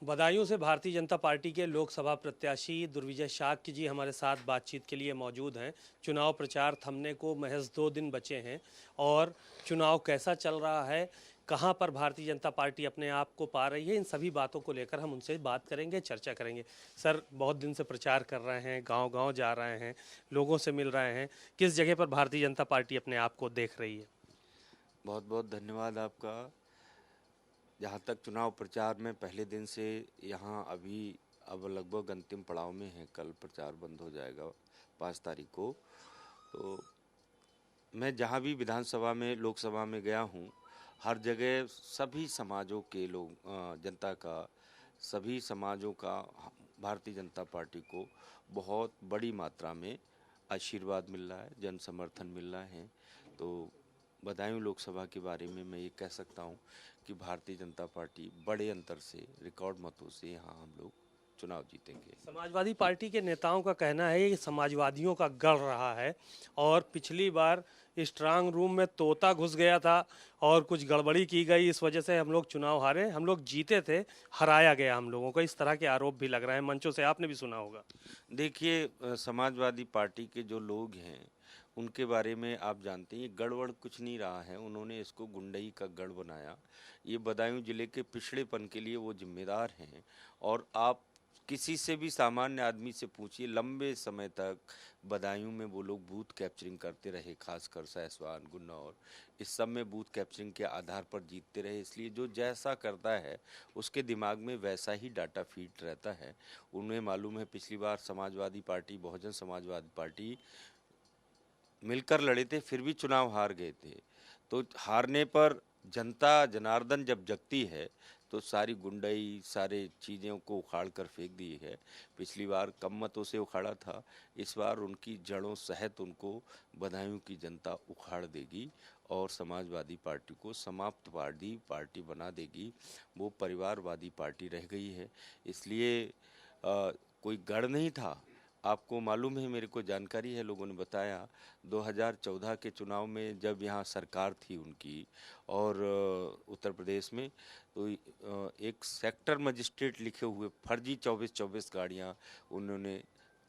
बदायूं से भारतीय जनता पार्टी के लोकसभा प्रत्याशी दुर्विजय शाक्य जी हमारे साथ बातचीत के लिए मौजूद हैं। चुनाव प्रचार थमने को महज 2 दिन बचे हैं और चुनाव कैसा चल रहा है, कहां पर भारतीय जनता पार्टी अपने आप को पा रही है, इन सभी बातों को लेकर हम उनसे बात करेंगे, चर्चा करेंगे। सर, बहुत दिन से प्रचार कर रहे हैं, गांव-गांव जा रहे हैं, लोगों से मिल रहे हैं, किस जगह पर भारतीय जनता पार्टी अपने आप को देख रही है? बहुत बहुत धन्यवाद आपका। जहाँ तक चुनाव प्रचार में पहले दिन से यहाँ अभी अब लगभग अंतिम पड़ाव में है। कल प्रचार बंद हो जाएगा 5 तारीख को। तो मैं जहाँ भी विधानसभा में लोकसभा में गया हूँ, हर जगह सभी समाजों के लोग जनता का, सभी समाजों का भारतीय जनता पार्टी को बहुत बड़ी मात्रा में आशीर्वाद मिल रहा है, जन समर्थन मिल रहा है। तो बदायूं लोकसभा के बारे में मैं ये कह सकता हूँ कि भारतीय जनता पार्टी बड़े अंतर से, रिकॉर्ड मतों से यहाँ हम लोग चुनाव जीतेंगे। समाजवादी पार्टी के नेताओं का कहना है कि समाजवादियों का गढ़ रहा है और पिछली बार स्ट्रांग रूम में तोता घुस गया था और कुछ गड़बड़ी की गई, इस वजह से हम लोग चुनाव हारे। हम लोग जीते थे, हराया गया हम लोगों को, इस तरह के आरोप भी लग रहे हैं मंचों से, आपने भी सुना होगा। देखिए, समाजवादी पार्टी के जो लोग हैं उनके बारे में आप जानते हैं, ये गड़बड़ कुछ नहीं रहा है। उन्होंने इसको गुंडई का गढ़ बनाया। ये बदायूं जिले के पिछड़ेपन के लिए वो जिम्मेदार हैं। और आप किसी से भी सामान्य आदमी से पूछिए, लंबे समय तक बदायूं में वो लोग बूथ कैप्चरिंग करते रहे, खासकर सैसवान, गुन्नौर, इस सब में बूथ कैप्चरिंग के आधार पर जीतते रहे। इसलिए जो जैसा करता है उसके दिमाग में वैसा ही डाटा फीड रहता है। उन्हें मालूम है पिछली बार समाजवादी पार्टी, बहुजन समाजवादी पार्टी मिलकर लड़े थे, फिर भी चुनाव हार गए थे। तो हारने पर जनता जनार्दन जब जगती है तो सारी गुंडई, सारे चीज़ों को उखाड़ कर फेंक दी है। पिछली बार कम मतों से उखाड़ा था, इस बार उनकी जड़ों सहित उनको बदायूं की जनता उखाड़ देगी और समाजवादी पार्टी को समाप्तवादी पार्टी बना देगी। वो परिवारवादी पार्टी रह गई है। इसलिए कोई गढ़ नहीं था। आपको मालूम है, मेरे को जानकारी है, लोगों ने बताया 2014 के चुनाव में जब यहाँ सरकार थी उनकी और उत्तर प्रदेश में, तो एक सेक्टर मजिस्ट्रेट लिखे हुए फर्जी 24-24 गाड़ियाँ उन्होंने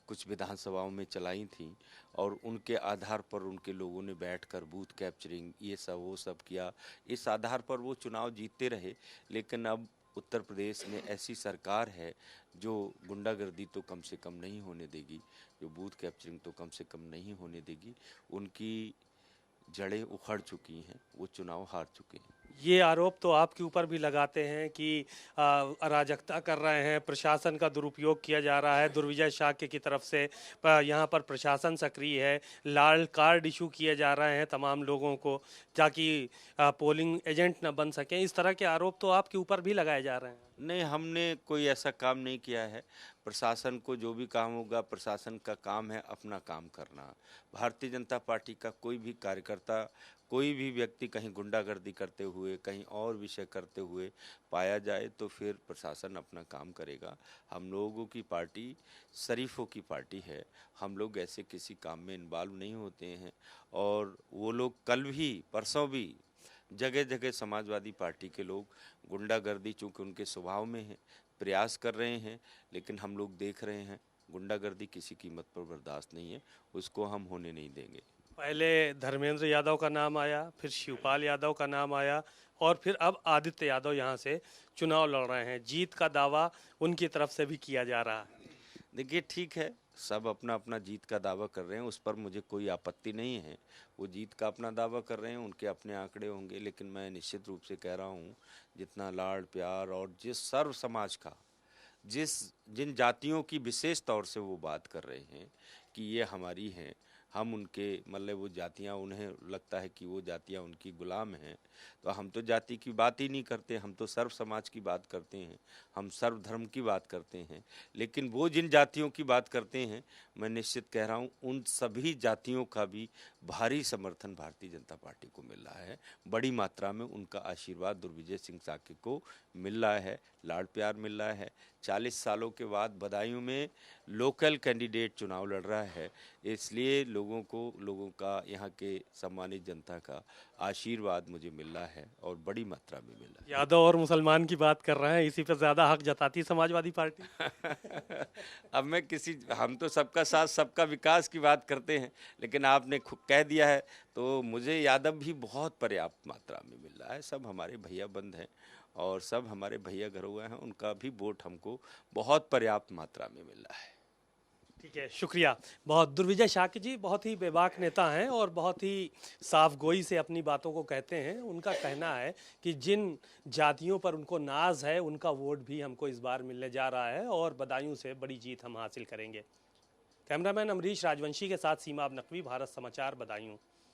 कुछ विधानसभाओं में चलाई थी और उनके आधार पर उनके लोगों ने बैठकर बूथ कैप्चरिंग ये सब वो सब किया। इस आधार पर वो चुनाव जीतते रहे। लेकिन अब उत्तर प्रदेश में ऐसी सरकार है जो गुंडागर्दी तो कम से कम नहीं होने देगी, जो बूथ कैप्चरिंग तो कम से कम नहीं होने देगी। उनकी जड़ें उखड़ चुकी हैं, वो चुनाव हार चुके हैं। ये आरोप तो आपके ऊपर भी लगाते हैं कि अराजकता कर रहे हैं, प्रशासन का दुरुपयोग किया जा रहा है दुर्विजय शाक्य की तरफ से। यहाँ पर प्रशासन सक्रिय है, लाल कार्ड इशू किए जा रहे हैं तमाम लोगों को ताकि पोलिंग एजेंट न बन सकें। इस तरह के आरोप तो आपके ऊपर भी लगाए जा रहे हैं। नहीं, हमने कोई ऐसा काम नहीं किया है। प्रशासन को जो भी काम होगा, प्रशासन का काम है अपना काम करना। भारतीय जनता पार्टी का कोई भी कार्यकर्ता, कोई भी व्यक्ति कहीं गुंडागर्दी करते हुए, कहीं और विषय करते हुए पाया जाए तो फिर प्रशासन अपना काम करेगा। हम लोगों की पार्टी शरीफों की पार्टी है। हम लोग ऐसे किसी काम में इन्वॉल्व नहीं होते हैं। और वो लोग कल भी, परसों भी जगह जगह समाजवादी पार्टी के लोग गुंडागर्दी, चूँकि उनके स्वभाव में है, प्रयास कर रहे हैं। लेकिन हम लोग देख रहे हैं गुंडागर्दी किसी कीमत पर बर्दाश्त नहीं है, उसको हम होने नहीं देंगे। पहले धर्मेंद्र यादव का नाम आया, फिर शिवपाल यादव का नाम आया और फिर अब आदित्य यादव यहाँ से चुनाव लड़ रहे हैं। जीत का दावा उनकी तरफ से भी किया जा रहा है। देखिए, ठीक है, सब अपना अपना जीत का दावा कर रहे हैं, उस पर मुझे कोई आपत्ति नहीं है। वो जीत का अपना दावा कर रहे हैं, उनके अपने आंकड़े होंगे। लेकिन मैं निश्चित रूप से कह रहा हूँ, जितना लाड़ प्यार और जिस सर्व समाज का, जिन जातियों की विशेष तौर से वो बात कर रहे हैं कि ये हमारी हैं, हम उनके, मतलब वो जातियां, उन्हें लगता है कि वो जातियां उनकी गुलाम हैं। तो हम तो जाति की बात ही नहीं करते, हम तो सर्व समाज की बात करते हैं, हम सर्व धर्म की बात करते हैं। लेकिन वो जिन जातियों की बात करते हैं, मैं निश्चित कह रहा हूँ उन सभी जातियों का भी भारी समर्थन भारतीय जनता पार्टी को मिल रहा है। बड़ी मात्रा में उनका आशीर्वाद दुर्विजय सिंह साके को मिल रहा है, लाड़ प्यार मिल रहा है। 40 सालों के बाद बदायूं में लोकल कैंडिडेट चुनाव लड़ रहा है, इसलिए लोगों का, यहाँ के सम्मानित जनता का आशीर्वाद मुझे मिला है और बड़ी मात्रा में मिला है। यादव और मुसलमान की बात कर रहे हैं, इसी पे ज्यादा हक जताती समाजवादी पार्टी। अब मैं हम तो सबका साथ सबका विकास की बात करते हैं, लेकिन आपने खुद कह दिया है तो मुझे यादव भी बहुत पर्याप्त मात्रा में मिल रहा है। सब हमारे भैया बंद हैं और सब हमारे भैया घर हुए हैं, उनका भी वोट हमको बहुत पर्याप्त मात्रा में मिल रहा है। ठीक है, शुक्रिया बहुत। दुर्विजय शाक्य जी बहुत ही बेबाक नेता हैं और बहुत ही साफ गोई से अपनी बातों को कहते हैं। उनका कहना है कि जिन जातियों पर उनको नाज है उनका वोट भी हमको इस बार मिलने जा रहा है और बदायूं से बड़ी जीत हम हासिल करेंगे। कैमरामैन अमरीश राजवंशी के साथ सीमा नकवी, भारत समाचार, बदायूं।